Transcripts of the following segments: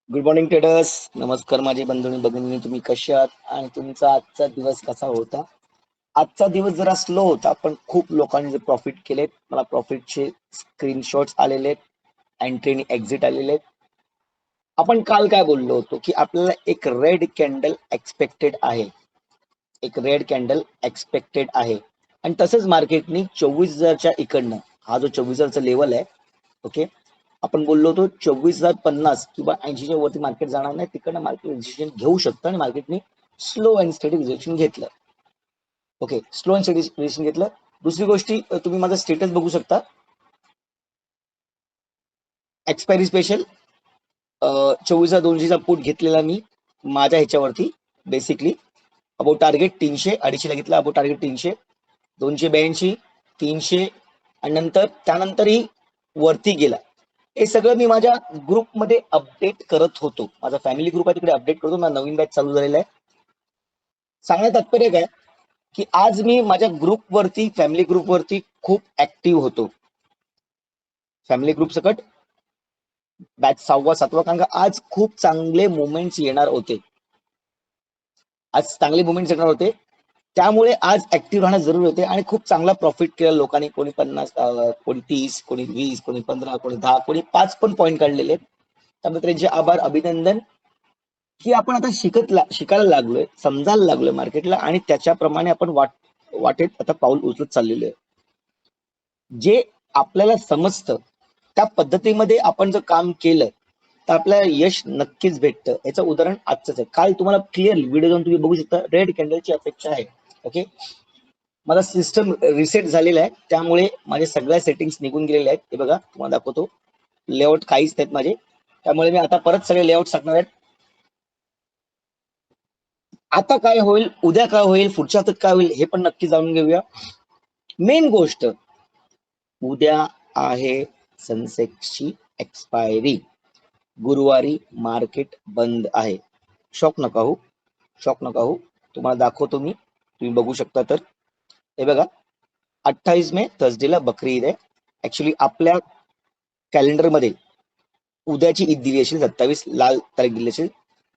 Good morning traders. नमस्कार माझे बंधू आणि भगिनी, तुम्ही कसे आहात आणि तुमचा आजचा दिवस कसा होता? आजचा दिवस जरा स्लो होता, पण खूप लोकांनी जे प्रॉफिट केलेत, मला प्रॉफिटचे स्क्रीनशॉट्स आलेले आहेत, एंट्री आणि एक्झिट आलेले आहेत. आपण काल काय बोललो होतो की आपल्याला एक रेड कॅन्डल एक्सपेक्टेड आहे, एक रेड कॅन्डल एक्सपेक्टेड आहे. आणि तसंच मार्केटनी 24,000च्या इकडनं, हा जो 24,000चा लेवल आहे, ओके, आपण बोललो होतो 24,050 किंवा 80च्या वरती मार्केट जाणार नाही, तिकडनं मार्केट रिजेक्शन घेऊ शकतं आणि मार्केटने स्लो अँड स्टेडी रिजेक्शन घेतलं. Okay, slow and steady rejection घेतलं. दुसरी गोष्टी, तुम्ही माझा स्टेटस बघू शकता. एक्सपायरी स्पेशल 24,200चा पुट घेतलेला मी माझ्या ह्याच्यावरती. बेसिकली अबाउट टार्गेट 300, 250 ला घेतला, अबाउट टार्गेट 300, 282, 300 आणि नंतर त्यानंतरही वरती गेला. हे सगळं मी माझ्या ग्रुपमध्ये अपडेट करत होतो. माझा फॅमिली ग्रुप आहे, तिकडे अपडेट करतो. माझा नवीन बॅच चालू झालेला आहे. सांगण्यात तात्पर्य काय की आज मी माझ्या ग्रुपवरती, फॅमिली ग्रुपवरती खूप ऍक्टिव्ह होतो. फॅमिली ग्रुप सकट बॅच 6वा 7वा, कारण का आज खूप चांगले मोमेंट्स येणार होते. आज चांगले मोमेंट्स येणार होते, त्यामुळे आज ऍक्टिव्ह राहणं जरुरी होते. आणि खूप चांगला प्रॉफिट केला लोकांनी. कोणी 50, कोणी 30, कोणी 20, कोणी 15, कोणी 10, कोणी 5 पण पॉईंट काढलेले. त्यामुळे त्यांचे आभार, अभिनंदन. की आपण आता शिकायला लागलोय, समजायला लागलोय मार्केटला, आणि त्याच्याप्रमाणे आपण वाटेत आता पाऊल उचलत चाललेलो आहे. जे आपल्याला समजतं त्या पद्धतीमध्ये आपण जर काम केलं तर आपल्याला यश नक्कीच भेटतं. याचं उदाहरण आजच आहे. काल तुम्हाला क्लिअर व्हिडिओ जाऊन तुम्ही बघू शकता, रेड कॅन्डलची अपेक्षा आहे. ओके, माझा सिस्टम रिसेट झालेला आहे, त्यामुळे माझे सगळ्या सेटिंग्स निघून गेलेले आहेत. हे बघा, तुम्हाला दाखवतो. लेआउट काहीच नाहीत माझे, त्यामुळे मी आता परत सगळे लेआउट टाकणार आहेत. आता काय होईल, उद्या काय होईल, पुढच्या हप्त्यात काय होईल, हे पण नक्की जाणून घेऊया. मेन गोष्ट, उद्या आहे सेन्सेक्सची एक्सपायरी. गुरुवारी मार्केट बंद आहे. शॉक नका हो, शॉक नका हो. तुम्हाला दाखवतो मी, तुम्ही बघू शकता. तर हे बघा, 28 मे थर्सडेला बकरी ईद आहे. ऍक्च्युली आपल्या कॅलेंडरमध्ये उद्याची ईद दिली असेल, 27 लाल तारीख दिली असेल,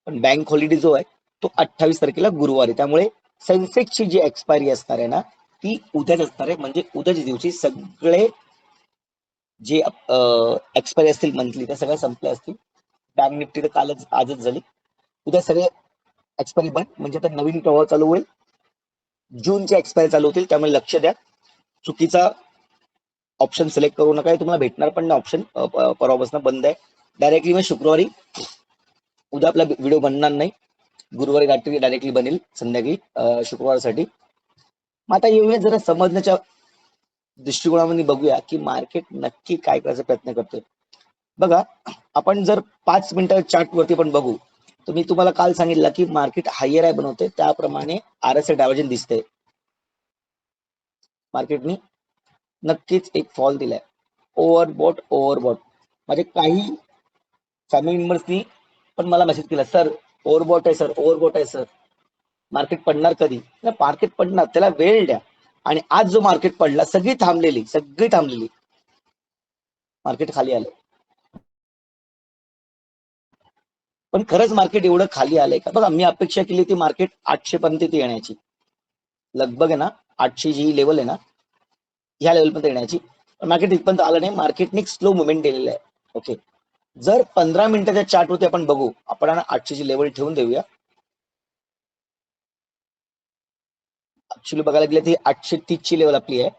पण बँक हॉलिडे जो आहे तो 28 तारखेला गुरुवारी. त्यामुळे सेन्सेक्सची जी एक्सपायरी असणार आहे ना, ती उद्याच असणार आहे. म्हणजे उद्याच्या दिवशी सगळे जे एक्सपायरी असतील मंथली, त्या सगळ्या संपल्या असतील. बँक निफ्टी तर कालच, आजच झाली. उद्या सगळे एक्सपायरी बंद, म्हणजे आता नवीन प्रवाह चालू होईल. जूनच्या एक्सपायरी चालू होतील, त्यामुळे लक्ष द्या. चुकीचा ऑप्शन सिलेक्ट करू नका, तुम्हाला भेटणार पण नाही ऑप्शन. परवापासून बंद आहे. डायरेक्टली मग शुक्रवारी, उद्या आपला व्हिडिओ बनणार नाही, गुरुवारी डायरेक्टली बनेल संध्याकाळी शुक्रवारसाठी. मग आता येऊया जरा समजण्याच्या दृष्टिकोनामध्ये, बघूया की मार्केट नक्की काय करायचा प्रयत्न करतोय. बघा, आपण जर 5 मिनिटं चार्ट वरती पण बघू, तर मी तुम्हाला काल सांगितलं की मार्केट हायर आहे बनवते, त्याप्रमाणे RSI डायव्हर्जन दिसते. मार्केटनी नक्कीच एक फॉल दिलाय, ओव्हरबॉट. म्हणजे काही फॅमिली मेंबर्सनी पण मला मेसेज केला, सर ओव्हरबॉट आहे, सर ओव्हरबॉट आहे सर, मार्केट पडणार कधी? मार्केट पडणार, त्याला वेळ द्या. आणि आज जो मार्केट पडला, सगळी थांबलेली मार्केट खाली आलं. पण खरंच मार्केट एवढं खाली आलंय का? बघा, मी अपेक्षा केली होती मार्केट 800 पर्यंत येण्याची, लगभग आहे ना. 800 जी लेवल आहे ना, ह्या लेवल पर्यंत येण्याची. मार्केट इथपर्यंत आलं नाही. मार्केटने स्लो मुवमेंट दिलेला आहे. ओके, जर 15 मिनिटाच्या चार्ट वरती आपण बघू, आपण 800 ची लेवल ठेवून देऊया. ऍक्च्युली बघायला गेलं ती 830 ची लेवल आपली आहे.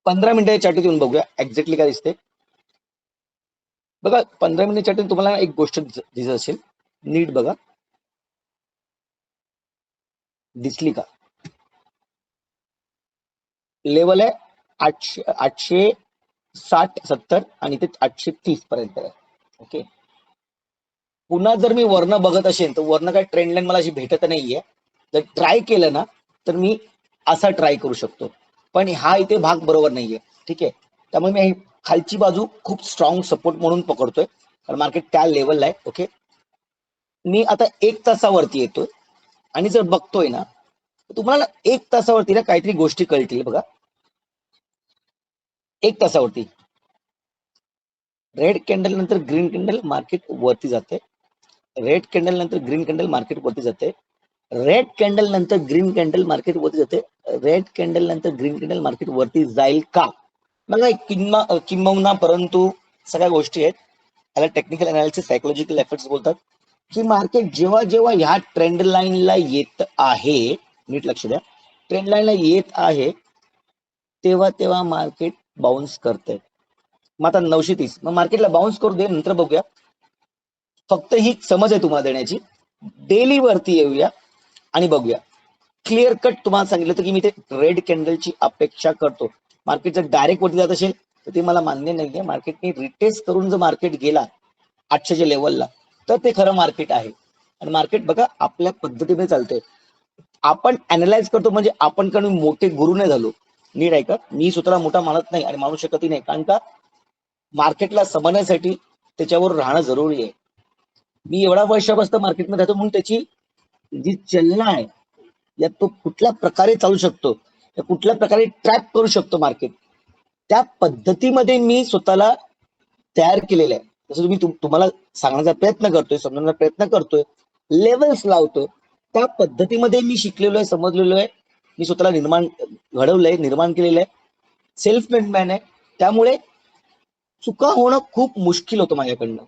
15 मिनिटाच्या चार्ट येऊन बघूया एक्झॅक्टली काय दिसते. बघा, 15 मिनिटाच्या चार्ट तुम्हाला एक गोष्ट दिसत असेल, नीट बघा, दिसली का? लेवल आहे 860-70 आणि ते 830 पर्यंत आहे. ओके, पुन्हा जर मी वर्ण बघत असेल तर वर्ण काय ट्रेंड लाईन मला अशी भेटत नाहीये. जर ट्राय केलं ना तर मी असा ट्राय करू शकतो, पण हा इथे भाग बरोबर नाहीये. ठीक आहे, त्यामुळे मी खालची बाजू खूप स्ट्रॉंग सपोर्ट म्हणून पकडतोय, कारण मार्केट त्या लेवलला आहे. ओके, मी आता 1 तासावरती येतोय आणि जर बघतोय ना, तुम्हाला 1 तासावरती ना काहीतरी गोष्टी कळतील. बघा, 1 तासावरती रेड कॅन्डल नंतर ग्रीन कॅन्डल मार्केट वरती जाते, रेड कॅन्डल नंतर ग्रीन कॅन्डल मार्केट वरती जाते, रेड कॅन्डल नंतर ग्रीन कॅन्डल मार्केट वरती जाते, रेड कॅन्डल नंतर ग्रीन कॅन्डल मार्केट वरती जाईल का? बघा किंबहुना परंतु सगळ्या गोष्टी आहेत, याला टेक्निकल अनालिसिस सायकोलॉजिकल एफर्ट्स बोलतात, की मार्केट जेव्हा जेव्हा ह्या ट्रेंड लाईनला येत आहे, नीट लक्ष द्या, ट्रेंड लाईनला येत आहे तेव्हा तेव्हा मार्केट बाउन्स करते. मग आता 930, मग मार्केटला बाउन्स करू दे, नंतर बघूया. फक्त ही समज आहे तुम्हाला देण्याची. डेली वरती येऊया आणि बघूया. क्लिअर कट तुम्हाला सांगितलं होतं की मी ते रेड कॅन्डलची अपेक्षा करतो. मार्केट जर डायरेक्ट वरती जात असेल तर ते मला मान्य नाहीये. मार्केटने रिटेस्ट करून जर मार्केट गेला 800च्या लेवलला तर ते खरं मार्केट आहे. आणि मार्केट बघा आपल्या पद्धतीने चालतंय. आपण अनालाइज करतो म्हणजे आपण कडून मोठे गुरु नाही झालो. नीट आहे का? मी स्वतःला मोठा मानत नाही आणि मानू शकतही नाही, कारण का मार्केटला समजण्यासाठी त्याच्यावर राहणं जरुरी आहे. मी एवढा वर्षापासून मार्केटमध्ये राहतो म्हणून त्याची जी चलन आहे यात तो कुठल्या प्रकारे चालू शकतो, कुठल्या प्रकारे ट्रॅप करू शकतो मार्केट, त्या पद्धतीमध्ये मी स्वतःला तयार केलेलं आहे. जसं तुम्हाला सांगण्याचा प्रयत्न करतोय, समजण्याचा प्रयत्न करतोय, लेवल्स लावतोय, त्या पद्धतीमध्ये मी शिकलेलो आहे, समजलेलो आहे. मी स्वतःला घडवलंय, निर्माण केलेलं आहे, सेल्फ मेड मॅन आहे. त्यामुळे चुका होणं खूप मुश्किल होतं माझ्याकडनं.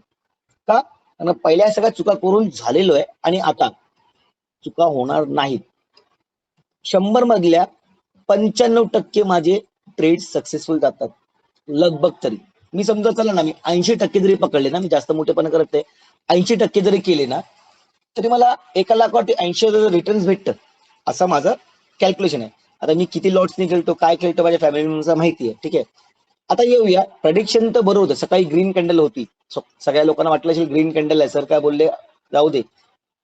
का? कारण पहिल्या सगळ्या चुका करून झालेलो आहे आणि आता चुका होणार नाहीत. 100 मधल्या 95% माझे ट्रेड सक्सेसफुल जातात, लगभग. तरी मी समजा चला ना, मी 80% जरी पकडले ना, मी जास्त मोठेपणा करत नाही, 80% जरी केले ना तरी मला 1 लाखावरती 80,000 रिटर्न्स भेटतं, असं माझं कॅल्क्युलेशन आहे. आता मी किती लॉट्सनी खेळतो, काय खेळतो, माझ्या फॅमिली मेंबर्सला माहिती आहे. ठीक आहे, आता येऊया. प्रेडिक्शन तर बरोबर होतं, सकाळी ग्रीन कॅन्डल होती, सगळ्या लोकांना वाटलं असेल ग्रीन कॅन्डल आहे, सर काय बोलले जाऊ दे,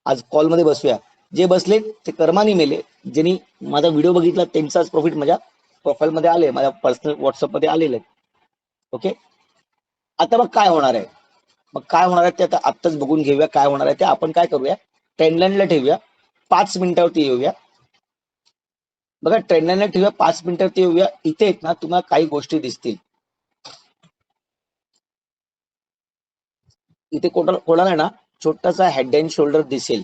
आज कॉलमध्ये बसूया. जे बसले ते कर्मानी मेले, ज्यांनी माझा व्हिडिओ बघितला त्यांचाच प्रॉफिट माझ्या प्रोफाईल मध्ये आले, माझ्या पर्सनल व्हॉट्सअप मध्ये आलेले. ओके, आता मग काय होणार आहे? मग काय होणार आहे ते आता आत्ताच बघून घेऊया. काय होणार आहे ते आपण काय करूया, ट्रेंडलाईनला ठेवूया, 5 मिनिटावरती येऊया. बघा ट्रेंडलाईनला ठेवूया, 5 मिनिटावरती येऊया. इथे आहेत ना तुम्हाला काही गोष्टी दिसतील. इथे कोणाला ना छोटासा हेड अँड शोल्डर दिसेल.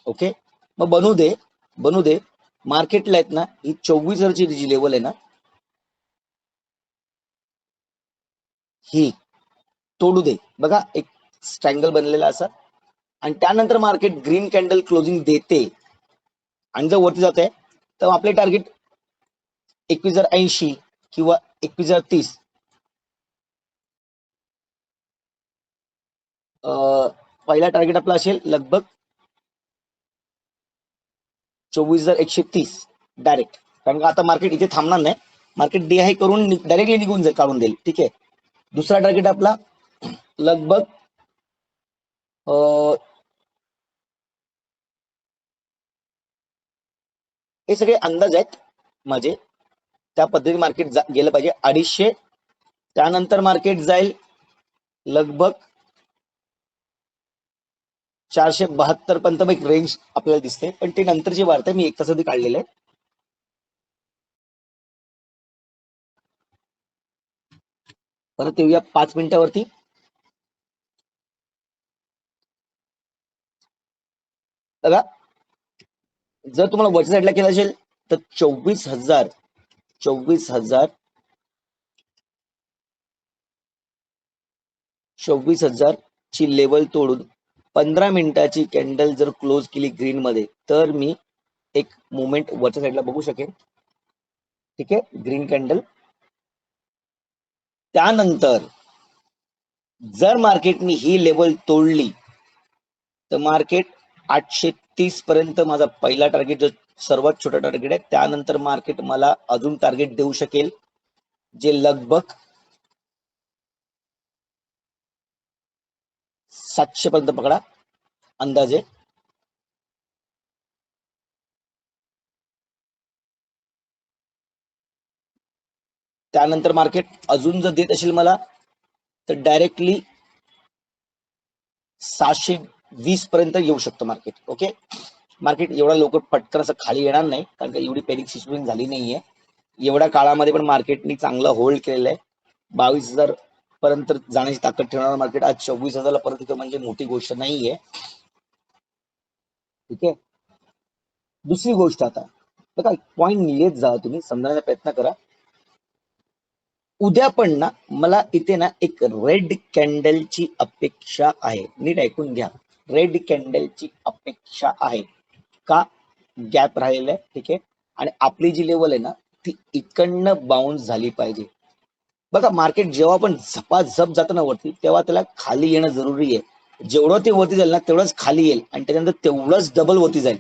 ओके, मग बनू दे. मार्केटला आहेत ना ही 24,000ची जी लेवल आहे ना ही तोडू दे. बघा एक स्ट्रँगल बनलेला असा, आणि त्यानंतर मार्केट ग्रीन कॅन्डल क्लोजिंग देते आणि जर वरती जाते तर आपले टार्गेट 21,080 किंवा 21,030. पहिला टार्गेट आपला असेल लगभग 24,130 डायरेक्ट, कारण का आता मार्केट इथे थांबणार नाही. मार्केट डे हाय करून डायरेक्टली निघून काढून देईल. ठीक आहे, दुसरा टार्गेट आपला लगभग हे सगळे अंदाज आहेत माझे, त्या पद्धतीने मार्केट गेलं पाहिजे 250. त्यानंतर मार्केट जाईल लगभग 472 पर्यंत एक रेंज आपल्याला दिसते, पण ते नंतर जे वाढतंय मी 1 तासासाठी काढलेलं आहे. परत येऊया 5 मिनिटावरती. बघा जर तुम्हाला वरच्या साईडला केलं असेल तर 24,000 ची लेवल तोडून 15 मिनिटाची कॅन्डल जर क्लोज केली ग्रीन मध्ये तर मी एक मुवमेंट वरच्या साईडला बघू शकेन. ठीक आहे, ग्रीन कॅन्डल. त्यानंतर जर मार्केटने ही लेवल तोडली तर मार्केट 830 पर्यंत माझा पहिला टार्गेट, जो सर्वात छोटा टार्गेट आहे, त्यानंतर मार्केट मला अजून टार्गेट देऊ शकेल जे लगभग 700 पर्यंत पकडा अंदाजे. त्यानंतर मार्केट अजून जर देत असेल मला तर डायरेक्टली 720 पर्यंत येऊ शकतं मार्केट. ओके, मार्केट एवढा लवकर पटकन असं खाली येणार नाही, कारण का एवढी पॅनिक सिच्युएशन झाली नाहीये. एवढ्या काळामध्ये पण मार्केटनी चांगलं होल्ड केलेलं आहे. 22,000 पर्यंत जाण्याची ताकद ठेवणारं मार्केट आज 24,000 परत येतं म्हणजे मोठी गोष्ट नाहीये. ठीक आहे. दुसरी गोष्ट आता बघा, पॉइंट लिहित जा, तुम्ही समजण्याचा प्रयत्न करा. उद्या पण ना मला इथे ना एक रेड कॅन्डलची अपेक्षा आहे. नीट ऐकून घ्या, रेड कॅन्डलची अपेक्षा आहे. का? गॅप राहिलेला आहे. ठीक आहे. आणि आपली जी लेवल आहे ना ती इकडनं बाउन्स झाली पाहिजे. बघा, मार्केट जेव्हा पण झपाझप जातं ना वरती, तेव्हा त्याला खाली येणं जरुरी आहे. जेवढं ते वरती जाईल ना तेवढंच खाली येईल आणि त्याच्यानंतर तेवढंच डबल वरती जाईल.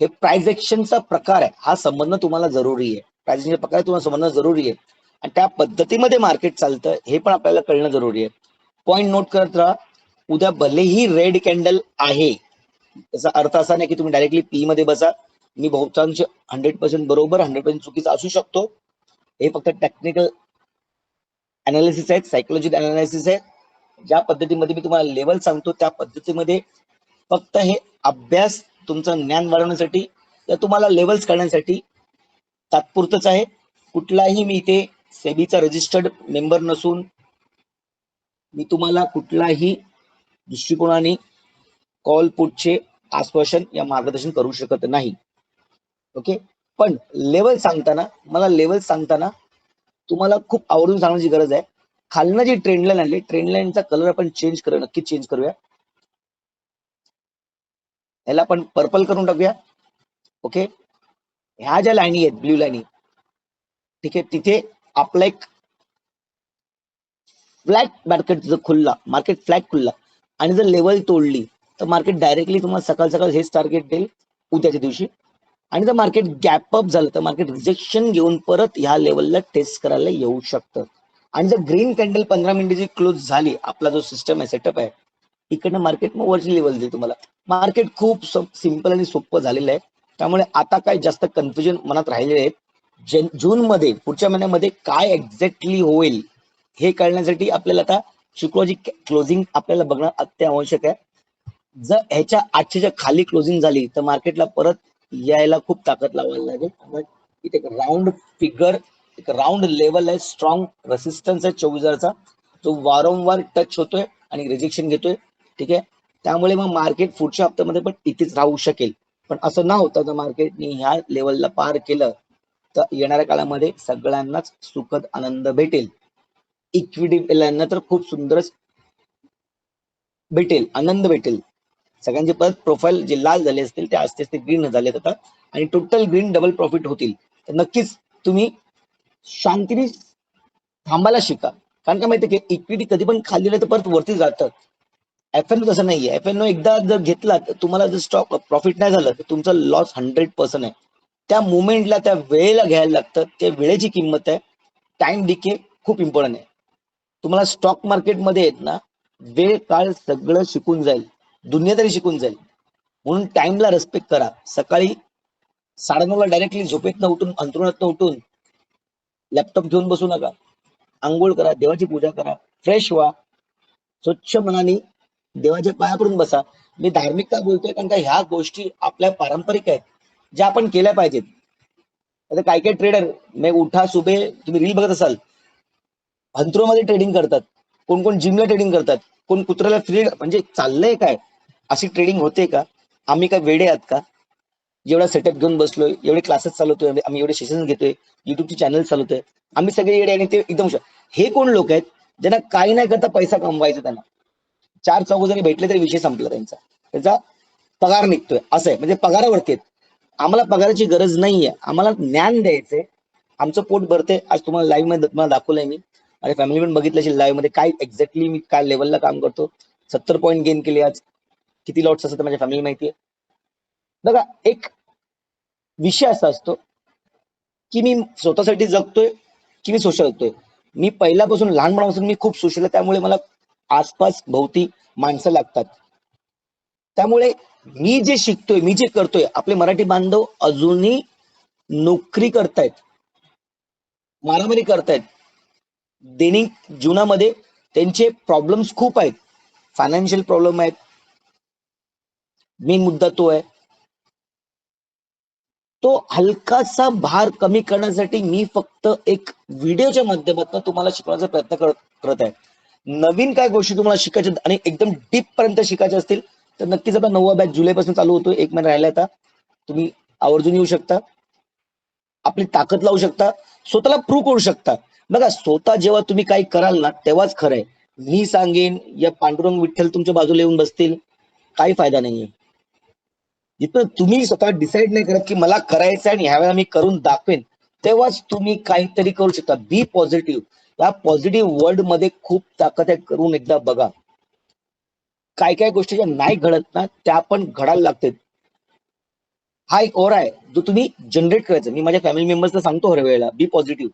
हे प्राइस एक्शनचा प्रकार आहे. हा समजणं तुम्हाला जरुरी आहे. प्राइस एक्शनचा प्रकार तुम्हाला समजणं जरुरी आहे आणि त्या पद्धतीमध्ये मार्केट चालतं हे पण आपल्याला कळणं जरुरी आहे. पॉइंट नोट करत राहा. उद्या भलेही रेड कॅन्डल आहे, त्याचा अर्थ असा नाही की तुम्ही डायरेक्टली पी मध्ये बसा. मी बहुतांश 100% बरोबर 100% चुकीचा असू शकतो. हे फक्त टेक्निकल अनालिसिस आहेत, सायकोलॉजिकल अनालिसिस आहे. ज्या पद्धतीमध्ये मी तुम्हाला लेवल सांगतो त्या पद्धतीमध्ये फक्त हे अभ्यास, तुमचं ज्ञान वाढवण्यासाठी या तुम्हाला लेवल्स करण्यासाठी तात्पुरतच आहे. कुठलाही मी इथे सेबीचा रजिस्टर्ड मेंबर नसून मी तुम्हाला कुठलाही दृष्टिकोनाने कॉल पुटचे आश्वासन या मार्गदर्शन करू शकत नाही. ओके. पण लेवल सांगताना तुम्हाला खूप आवडून सांगण्याची गरज आहे. खालनं जी ट्रेंड लाईन आली, ट्रेंड लाईनचा कलर आपण चेंज करूया, नक्की चेंज करूया. याला आपण पर्पल करून टाकूया. ओके. ह्या ज्या लाईनी आहेत, ब्ल्यू लाईनी, ठीक आहे, तिथे आपला एक फ्लॅट मार्केट जर खुलला, मार्केट फ्लॅट खुलला आणि जर लेवल तोडली तर मार्केट डायरेक्टली तुम्हाला सकाळ सकाळ हेच टार्गेट देईल उद्याच्या दिवशी. आणि जर मार्केट गॅप अप झालं तर मार्केट रिजेक्शन घेऊन परत ह्या लेवलला टेस्ट करायला येऊ शकतं. आणि जर ग्रीन कॅन्डल 15 मिनिटाची क्लोज झाली, आपला जो सिस्टम आहे, सेटअप आहे, इकडनं मार्केट मग वरची लेवल देईल तुम्हाला. मार्केट खूप सिंपल आणि सोपं झालेलं आहे. त्यामुळे आता काय जास्त कन्फ्युजन मनात राहिलेले आहेत. जून मध्ये, पुढच्या महिन्यामध्ये काय एक्झॅक्टली होईल हे कळण्यासाठी आपल्याला आता शुक्रवारची क्लोजिंग आपल्याला बघणं अत्यावश्यक आहे. जर ह्याच्या 800च्या खाली क्लोजिंग झाली तर मार्केटला परत यायला खूप ताकद लावायला लागेल. इथे एक राऊंड फिगर, एक राऊंड लेवल आहे, स्ट्रॉंग रेसिस्टन्स आहे 24,000चा, जो वारंवार टच होतोय आणि रिजेक्शन घेतोय. ठीक आहे. त्यामुळे मग मार्केट पुढच्या हप्त्यामध्ये पण इथेच राहू शकेल. पण असं न होता जर मार्केटने ह्या लेवलला पार केलं तर येणाऱ्या काळामध्ये सगळ्यांनाच सुखद आनंद भेटेल. इक्विटी पेल्यांना तर खूप सुंदरच भेटेल, आनंद भेटेल. सगळ्यांचे परत प्रोफाईल जे लाल झाले असतील ते असते ते ग्रीन झाले आता आणि टोटल ग्रीन डबल प्रॉफिट होतील. तर नक्कीच तुम्ही शांतीने थांबायला शिका. कारण काय माहितीये की इक्विटी कधी पण खाली गेलं तर परत वरती जातं. एफएनओ तसं नाहीये. एफएनओ एकदा जर घेतला तर तुम्हाला जर स्टॉक प्रॉफिट नाही झालं तर तुमचं लॉस 100% आहे. त्या मुवमेंटला, त्या वेळेला घ्यायला लागतं. त्या वेळेची किंमत आहे. टाइम डिके खूप इम्पॉर्टंट आहे. तुम्हाला स्टॉक मार्केटमध्ये आहेत ना, वेळ काळ सगळं शिकून जाईल, दुनिया तरी शिकून जाईल. म्हणून टाइमला रिस्पेक्ट करा. सकाळी 9:30ला डायरेक्टली झोपेतनं उठून, अंथरुणातनं उठून लॅपटॉप घेऊन बसू नका. आंघोळ करा, देवाची पूजा करा, फ्रेश व्हा, स्वच्छ मनाने देवाच्या पाया पडून बसा. मी धार्मिकता बोलतोय कारण का ह्या गोष्टी आपल्या पारंपरिक आहेत, ज्या आपण केल्या पाहिजेत. आता काय काय ट्रेडर मी उठा सुबे, तुम्ही रील बघत असाल, अंथरुणामध्ये ट्रेडिंग करतात, कोण कोण जिमला ट्रेडिंग करतात, कोण कुत्र्याला फ्री, म्हणजे चाललंय काय? अशी ट्रेडिंग होते का? आम्ही काय वेडे आहात का? जेवढा सेटअप घेऊन बसलोय, एवढे क्लासेस चालवतोय आम्ही, एवढे सेशन्स घेतोय, युट्यूबचे चॅनल चालवतोय, आम्ही सगळे येडे आणि ते एकदम हे कोण लोक आहेत ज्यांना काही नाही करता पैसा कमवायचा? त्यांना चार चौघ जरी भेटले तरी विषय संपला त्यांचा, त्याचा पगार निघतोय. असं आहे, म्हणजे पगारावरती आहेत. आम्हाला पगाराची गरज नाहीये, आम्हाला ज्ञान द्यायचंय, आमचं पोट भरते. आज तुम्हाला लाईव्ह मध्ये तुम्हाला दाखवलंय मी, माझ्या फॅमिली पण बघितलं लाईव्ह मध्ये काय एक्झॅक्टली मी काय लेवलला काम करतो. 70 पॉईंट गेन केले आज. किती लॉट्स असतात माझ्या फॅमिली माहितीये. बघा, एक विषय असा असतो की मी स्वतःसाठी जगतोय की मी सोशल जगतोय. मी पहिल्यापासून लहानपणापासून मी खूप सोशल आहे, त्यामुळे मला आसपास भोवती माणसं लागतात. त्यामुळे मी जे शिकतोय, मी जे करतोय, आपले मराठी बांधव अजूनही नोकरी करतायत, मारामारी करतायत. दैनिक जीवनामध्ये त्यांचे प्रॉब्लेम्स खूप आहेत, फायनान्शियल प्रॉब्लेम आहेत. मेन मुद्दा तो आहे. तो हलकासा भार कमी करण्यासाठी मी फक्त एक व्हिडिओच्या माध्यमातून तुम्हाला शिकवण्याचा प्रयत्न करत आहे. नवीन काय गोष्टी तुम्हाला शिकायच्या आणि एकदम डीप पर्यंत शिकायच्या असतील तर नक्कीच आपला 9वा बॅच जुलैपासून चालू होतो. 1 महिना राहिला आता. तुम्ही आवर्जून येऊ शकता, आपली ताकद लावू शकता, स्वतःला प्रूव्ह करू शकता. बघा, स्वतः जेव्हा तुम्ही काही कराल ना तेव्हाच खरं आहे. मी सांगेन या पांडुरंग विठ्ठल तुमच्या बाजूला येऊन बसतील, काही फायदा नाहीये. जिथं तुम्ही स्वतः डिसाईड नाही करत की मला करायचं आणि ह्यावेळेला मी करून दाखवेन, तेव्हाच तुम्ही काहीतरी करू शकता. बी पॉझिटिव्ह. या पॉझिटिव्ह वर्ड मध्ये खूप ताकद आहे. करून एकदा बघा. काय काय गोष्टी ज्या नाही घडत ना त्या पण घडायला लागतात. हा एक ओरा आहे जो तुम्ही जनरेट करायचा. मी माझ्या फॅमिली मेंबर्सला सांगतो हर वेळेला, बी पॉझिटिव्ह.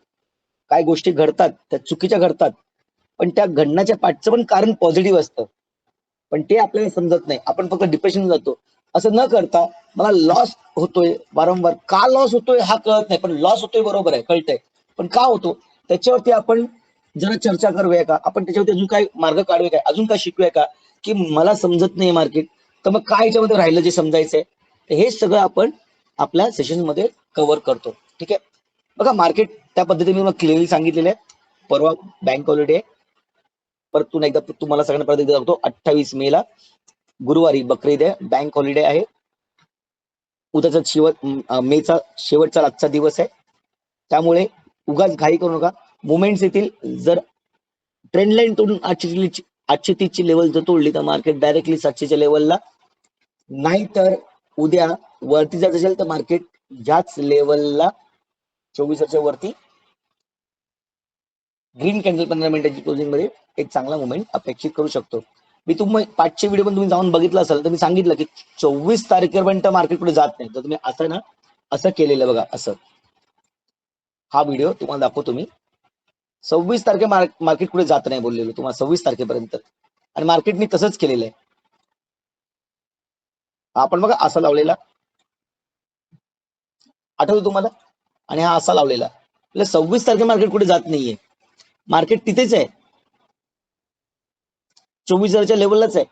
काय गोष्टी घडतात त्या चुकीच्या घडतात, पण त्या घडण्याच्या पाठचं पण कारण पॉझिटिव्ह असतं. पण ते आपल्याला समजत नाही. आपण फक्त डिप्रेशन जातो. असं न करता मला लॉस होतोय वारंवार, का लॉस होतोय हा कळत नाही, पण लॉस होतोय बरोबर आहे, कळतंय. पण का होतो त्याच्यावरती आपण जरा चर्चा करूया का, आपण त्याच्यावरती अजून काय मार्ग काढूया का, अजून काय शिकूया का, की मला समजत नाही मार्केट, तर मग काय याच्यामध्ये राहिलं जे समजायचंय. हे सगळं आपण आपल्या सेशन मध्ये कव्हर करतो. ठीक आहे. बघा, मार्केट त्या पद्धतीने मग क्लिअरली सांगितलेलं आहे. परवा बँक हॉलिडे, परत पुन्हा एकदा तुम्हाला सगळ्यांना परत एकदा सांगतो, 28 मे ला गुरुवारी बकरीद आहे, बँक हॉलिडे आहे. उद्याचा मेचा शेवटचा आजचा दिवस आहे. त्यामुळे उगाच घाई करू नका. मुवमेंट्स येतील. जर ट्रेंड लाईन तोडून आजची तीसची लेवल जर तोडली तर मार्केट डायरेक्टली 700च्या लेवलला, नाही तर उद्या वरती जात असेल तर मार्केट ज्याच लेवलला 24च्या वरती ग्रीन कॅन्डल 15 मिनिटाची क्लोजिंग मध्ये एक चांगला मुवमेंट अपेक्षित करू शकतो. मी तुम्ही 5चे व्हिडिओ पण तुम्ही जाऊन बघितलं असेल तर मी सांगितलं की 24 तारखेपर्यंत मार्केट पुढे जात नाही. तर तुम्ही असं ना असं केलेलं बघा, असं हा व्हिडिओ तुम्हाला दाखवतो मी. 26 तारखे मार्केट पुढे जात नाही बोललेलो तुम्हाला 26 तारखेपर्यंत, आणि मार्केटने तसंच केलेलं आहे. आपण बघा असा लावलेला, आठवतो तुम्हाला, आणि हा असा लावलेला. 26 तारखे मार्केट कुठे जात नाहीये, मार्केट तिथेच आहे, 24,000च्या लेवललाच आहे.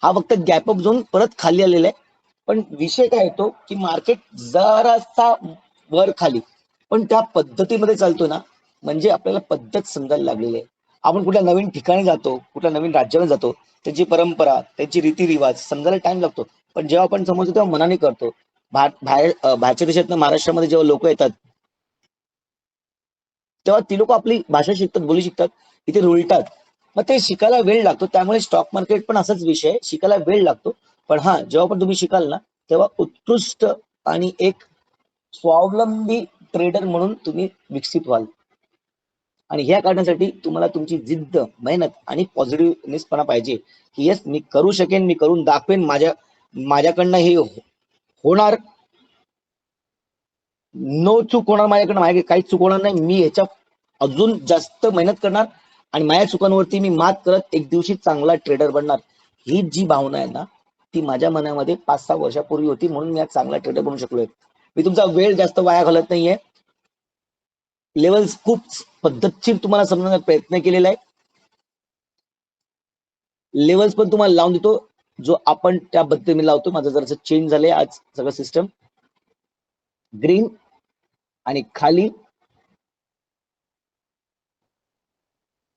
हा फक्त गॅप अप झोन परत खाली आलेला आहे. पण विषय काय येतो की मार्केट जरासा वर खाली, पण त्या पद्धतीमध्ये चालतो ना, म्हणजे आपल्याला पद्धत समजायला लागलेली आहे. आपण कुठल्या नवीन ठिकाणी जातो, कुठल्या नवीन राज्यामध्ये जातो, त्याची परंपरा, त्याची रीतिरिवाज समजायला टाइम लागतो. पण जेव्हा आपण समजतो तेव्हा मनाने करतो. बाहेरच्या देशातनं महाराष्ट्रामध्ये जेव्हा लोक येतात तेव्हा ती लोक आपली भाषा शिकतात, बोली शिकतात, इथे रुळतात. मग ते शिकायला वेळ लागतो. त्यामुळे स्टॉक मार्केट पण असाच विषय आहे, शिकायला वेळ लागतो. पण हा, जेव्हा पण तुम्ही शिकाल ना तेव्हा उत्कृष्ट आणि एक स्वावलंबी ट्रेडर म्हणून तुम्ही विकसित व्हाल. आणि ह्या करण्यासाठी तुम्हाला तुमची जिद्द, मेहनत आणि पॉझिटिव्हनेसपणा पाहिजे, की येस मी करू शकेन, मी करून दाखवेन, माझ्याकडनं हे होणार, नो चूक होणार माझ्याकडनं, माझ्या काहीच चूक होणार नाही, मी ह्याच्या अजून जास्त मेहनत करणार आणि माझ्या चुकांवरती मी मात करत एक दिवशी चांगला ट्रेडर बनणार. ही जी भावना आहे ना ती माझ्या मनामध्ये 5-6 वर्षापूर्वी होती, म्हणून मी आज चांगला ट्रेडर बनू शकलोय. मी तुमचा वेळ जास्त वाया घालत नाहीये. लेवल्स खूप पद्धतशीर तुम्हाला समजण्याचा प्रयत्न केलेला आहे. लेवल्स पण तुम्हाला लावून देतो, जो आपण त्या पद्धतीने लावतो. माझं जरासं चेंज झालंय आज सगळं सिस्टम. ग्रीन आणि खाली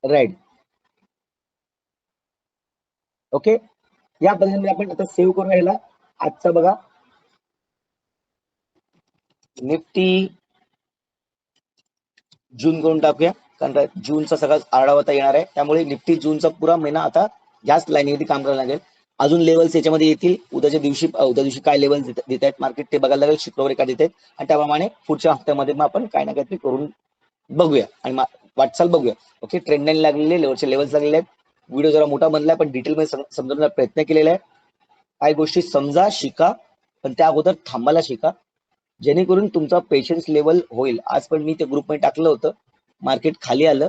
रेड. ओके, या पद्धतीने आपण आता सेव्ह करून राहिला. आजचा बघा, निफ्टी जून करून टाकूया, कारण जूनचा सगळा आढावा आता येणार आहे. त्यामुळे निफ्टी जूनचा पुरा महिना आता याच लाईनवरती काम करायला लागेल. अजून लेवल्स याच्यामध्ये येतील. उद्या दिवशी काय लेवल देत आहेत मार्केट ते बघायला लागेल, शुक्रवारी काय देत आहेत, आणि त्याप्रमाणे पुढच्या हप्त्यामध्ये मग आपण काय ना काहीतरी करून बघूया आणि वाटचाल बघूया. ओके, ट्रेंड लाईन लागलेले, लेवलचे लेवल्स लागलेले आहेत. व्हिडिओ जरा मोठा बनलाय पण डिटेलमध्ये समजवण्याचा प्रयत्न केलेला आहे. काही गोष्टी समजा, शिका, पण त्या अगोदर थांबायला शिका, जेणेकरून तुमचा पेशन्स लेवल होईल. आज पण मी त्या ग्रुपमध्ये टाकलं होतं, मार्केट खाली आलं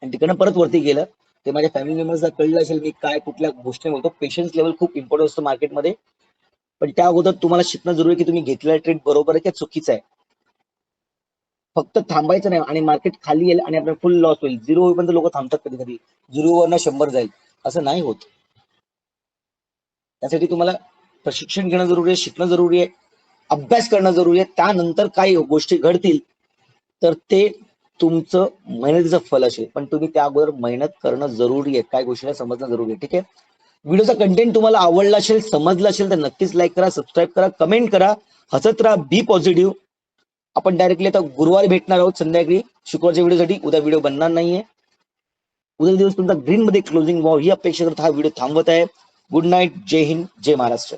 आणि तिकडनं परत वरती गेलं. ते माझ्या फॅमिली मेंबर्सला कळलं असेल मी काय कुठल्या गोष्टी बोलतो. पेशन्स लेवल खूप इम्पॉर्टंट असतो मार्केटमध्ये. पण त्या अगोदर तुम्हाला शिकणं जरुरी आहे की तुम्ही घेतलेला ट्रेड बरोबर आहे की चुकीचा आहे. फक्त थांबायचं नाही आणि मार्केट खाली येईल आणि आपल्याला फुल लॉस होईल. 0 होईपर्यंत लोक थांबतात. कधी कधी 0 वरनं 100 जाईल, असं नाही होत. त्यासाठी तुम्हाला प्रशिक्षण घेणं जरुरी आहे, शिकणं जरुरी आहे, अभ्यास करणं जरुरी आहे. त्यानंतर काही गोष्टी घडतील तर ते तुमचं मेहनतीचं फल असेल, पण तुम्ही त्या अगोदर मेहनत करणं जरुरी आहे, काय गोष्टीला समजणं जरुरी आहे. ठीक आहे, व्हिडिओचा कंटेंट तुम्हाला आवडला असेल, समजला असेल तर नक्कीच लाईक करा, सबस्क्राईब करा, कमेंट करा, हसत राहा, बी पॉझिटिव्ह. आपण डायरेक्टली आता गुरुवारी भेटणार आहोत संध्याकाळी शुक्रवारच्या व्हिडिओसाठी. उद्या व्हिडिओ बनणार नाहीये. उद्या दिवस तुमचा ग्रीन मध्ये क्लोजिंग व्हावं ही अपेक्षा करत हा व्हिडिओ थांबवत आहे. गुड नाईट, जय हिंद, जय महाराष्ट्र.